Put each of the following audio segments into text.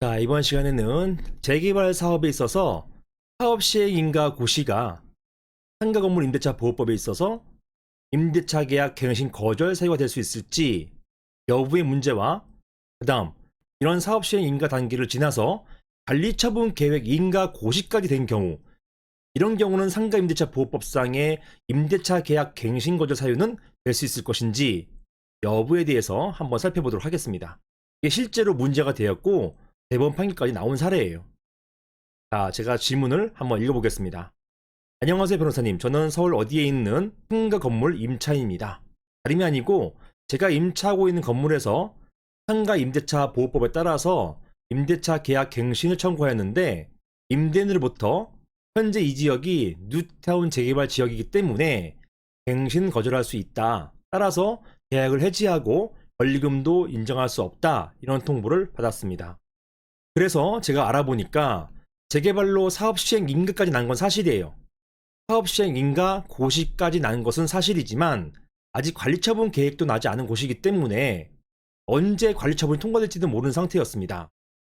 자, 이번 시간에는 재개발 사업에 있어서 사업 시행 인가 고시가 상가 건물 임대차 보호법에 있어서 임대차 계약 갱신 거절 사유가 될 수 있을지 여부의 문제와 그 다음 이런 사업 시행 인가 단계를 지나서 관리처분 계획 인가 고시까지 된 경우, 이런 경우는 상가 임대차 보호법상의 임대차 계약 갱신 거절 사유는 될 수 있을 것인지 여부에 대해서 한번 살펴보도록 하겠습니다. 이게 실제로 문제가 되었고 대법원 판결까지 나온 사례예요. 자, 제가 질문을 한번 읽어보겠습니다. 안녕하세요, 변호사님. 저는 서울 어디에 있는 상가 건물 임차인입니다. 다름이 아니고 제가 임차하고 있는 건물에서 상가 임대차 보호법에 따라서 임대차 계약 갱신을 청구하였는데 임대인으로부터 현재 이 지역이 뉴타운 재개발 지역이기 때문에 갱신 거절할 수 있다. 따라서 계약을 해지하고 권리금도 인정할 수 없다. 이런 통보를 받았습니다. 그래서 제가 알아보니까 재개발로 사업 시행 인가까지 난 건 사실이에요. 사업 시행 인가 고시까지 난 것은 사실이지만 아직 관리처분 계획도 나지 않은 곳이기 때문에 언제 관리처분이 통과될지도 모르는 상태였습니다.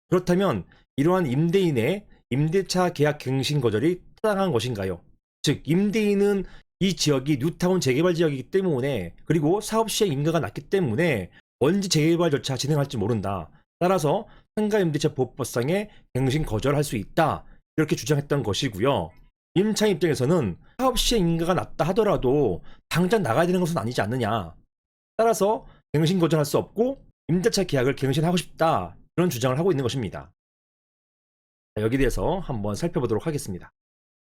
그렇다면 이러한 임대인의 임대차 계약 갱신 거절이 타당한 것인가요? 즉, 임대인은 이 지역이 뉴타운 재개발 지역이기 때문에, 그리고 사업 시행 인가가 났기 때문에 언제 재개발 절차 진행할지 모른다. 따라서 상가 임대차 보호법상의 갱신 거절할 수 있다. 이렇게 주장했던 것이고요. 임차인 입장에서는 사업 시행 인가가 났다 하더라도 당장 나가야 되는 것은 아니지 않느냐. 따라서 갱신 거절할 수 없고 임대차 계약을 갱신하고 싶다. 이런 주장을 하고 있는 것입니다. 자, 여기에 대해서 한번 살펴보도록 하겠습니다.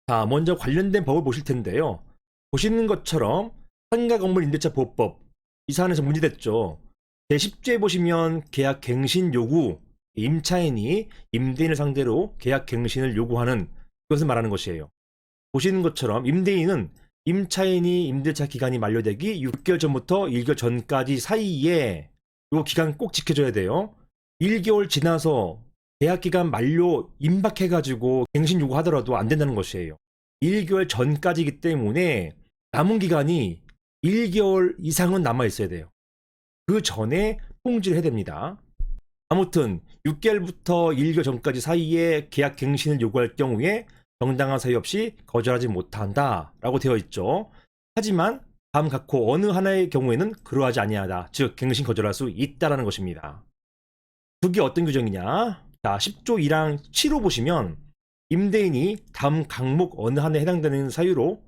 자, 먼저 관련된 법을 보실 텐데요. 보시는 것처럼 상가 건물 임대차 보호법, 이 사안에서 문제됐죠. 제10조에 보시면 계약 갱신 요구, 임차인이 임대인을 상대로 계약 갱신을 요구하는 그것을 말하는 것이에요. 보시는 것처럼 임대인은 임차인이 임대차 기간이 만료되기 6개월 전부터 1개월 전까지 사이에 이 기간 꼭 지켜줘야 돼요. 1개월 지나서 계약 기간 만료 임박해가지고 갱신 요구하더라도 안 된다는 것이에요. 1개월 전까지이기 때문에 남은 기간이 1개월 이상은 남아 있어야 돼요. 그 전에 통지를 해야 됩니다. 아무튼 6개월부터 1개월 전까지 사이에 계약 갱신을 요구할 경우에 정당한 사유 없이 거절하지 못한다 라고 되어 있죠. 하지만 다음 각호 어느 하나의 경우에는 그러하지 아니하다, 즉 갱신 거절할 수 있다라는 것입니다. 그게 어떤 규정이냐? 자, 10조 1항 7호 보시면 임대인이 다음 항목 어느 하나에 해당되는 사유로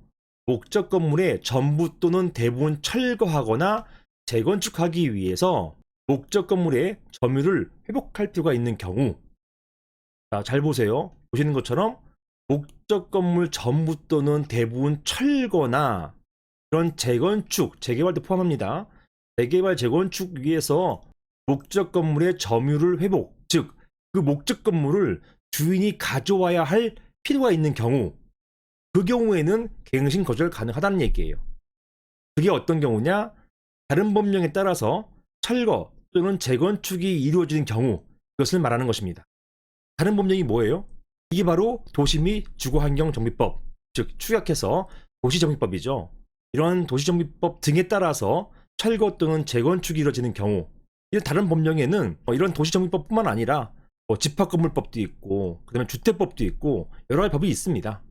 목적 건물의 전부 또는 대부분 철거하거나 재건축하기 위해서 목적 건물의 점유를 회복할 필요가 있는 경우, 자, 잘 보세요. 보시는 것처럼 목적 건물 전부 또는 대부분 철거나 그런 재건축, 재개발도 포함합니다. 재개발, 재건축 위해서 목적 건물의 점유를 회복, 즉 그 목적 건물을 주인이 가져와야 할 필요가 있는 경우, 그 경우에는 갱신 거절 가능하다는 얘기예요. 그게 어떤 경우냐? 다른 법령에 따라서 철거 또는 재건축이 이루어지는 경우, 그것을 말하는 것입니다. 다른 법령이 뭐예요? 이게 바로 도시 및 주거환경정비법, 즉 축약해서 도시정비법이죠. 이러한 도시정비법 등에 따라서 철거 또는 재건축이 이루어지는 경우, 이런 다른 법령에는 이런 도시정비법뿐만 아니라 집합건물법도 있고, 그다음에 주택법도 있고 여러 가지 법이 있습니다.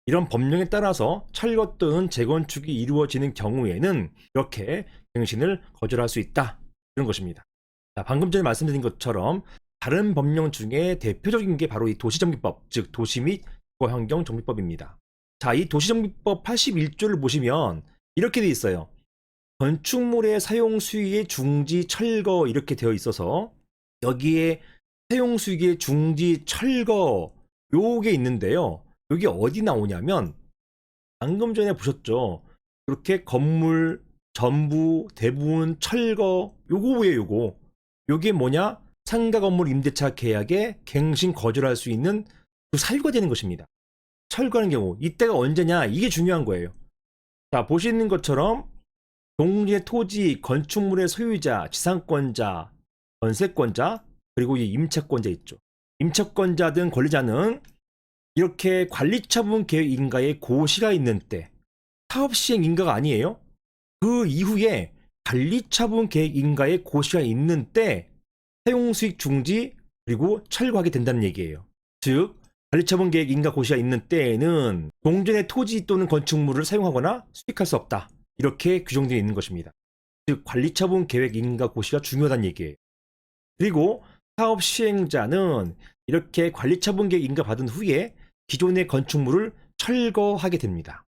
이런 법령에 따라서 철거 또는 재건축이 이루어지는 경우에는 이렇게 갱신을 거절할 수 있다, 이런 것입니다. 자, 방금 전에 말씀드린 것처럼 다른 법령 중에 대표적인 게 바로 이 도시정비법, 즉 도시 및 주거환경정비법입니다. 자, 이 도시정비법 81조를 보시면 이렇게 돼 있어요. 건축물의 사용 수익의 중지 철거, 이렇게 되어 있어서 여기에 사용 수익의 중지 철거 요게 있는데요. 여기 어디 나오냐면 방금 전에 보셨죠. 이렇게 건물 전부 대부분 철거, 요거예요. 요게 뭐냐? 상가 건물 임대차 계약에 갱신 거절할 수 있는 그 사유가 되는 것입니다. 철거하는 경우, 이때가 언제냐? 이게 중요한 거예요. 자, 보시는 것처럼 동지의 토지, 건축물의 소유자, 지상권자, 전세권자, 그리고 이 임차권자 있죠. 임차권자 등 권리자는 이렇게 관리처분 계획 인가에 고시가 있는 때, 사업 시행 인가가 아니에요. 그 이후에 관리처분 계획 인가에 고시가 있는 때 사용수익 중지 그리고 철거하게 된다는 얘기예요. 즉 관리처분 계획 인가 고시가 있는 때에는 공전의 토지 또는 건축물을 사용하거나 수익할 수 없다. 이렇게 규정되어 있는 것입니다. 즉 관리처분 계획 인가 고시가 중요하다는 얘기예요. 그리고 사업 시행자는 이렇게 관리처분 계획 인가 받은 후에 기존의 건축물을 철거하게 됩니다.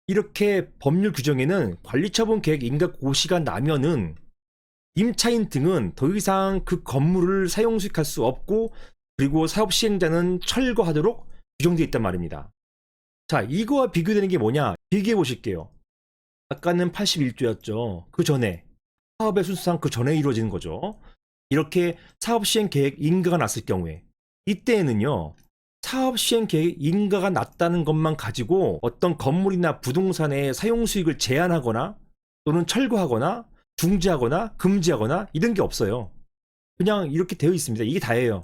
이렇게 법률 규정에는 관리처분 계획 인가 고시가 나면은 임차인 등은 더 이상 그 건물을 사용 수익할 수 없고 그리고 사업 시행자는 철거하도록 규정되어 있단 말입니다. 자, 이거와 비교되는 게 뭐냐? 비교해 보실게요. 아까는 81조였죠. 그 전에 사업의 순수상 그 전에 이루어지는 거죠. 이렇게 사업 시행 계획 인가가 났을 경우에 이때에는요. 사업 시행 계획 인가가 났다는 것만 가지고 어떤 건물이나 부동산의 사용 수익을 제한하거나 또는 철거하거나 중지하거나 금지하거나 이런 게 없어요. 그냥 이렇게 되어 있습니다. 이게 다예요.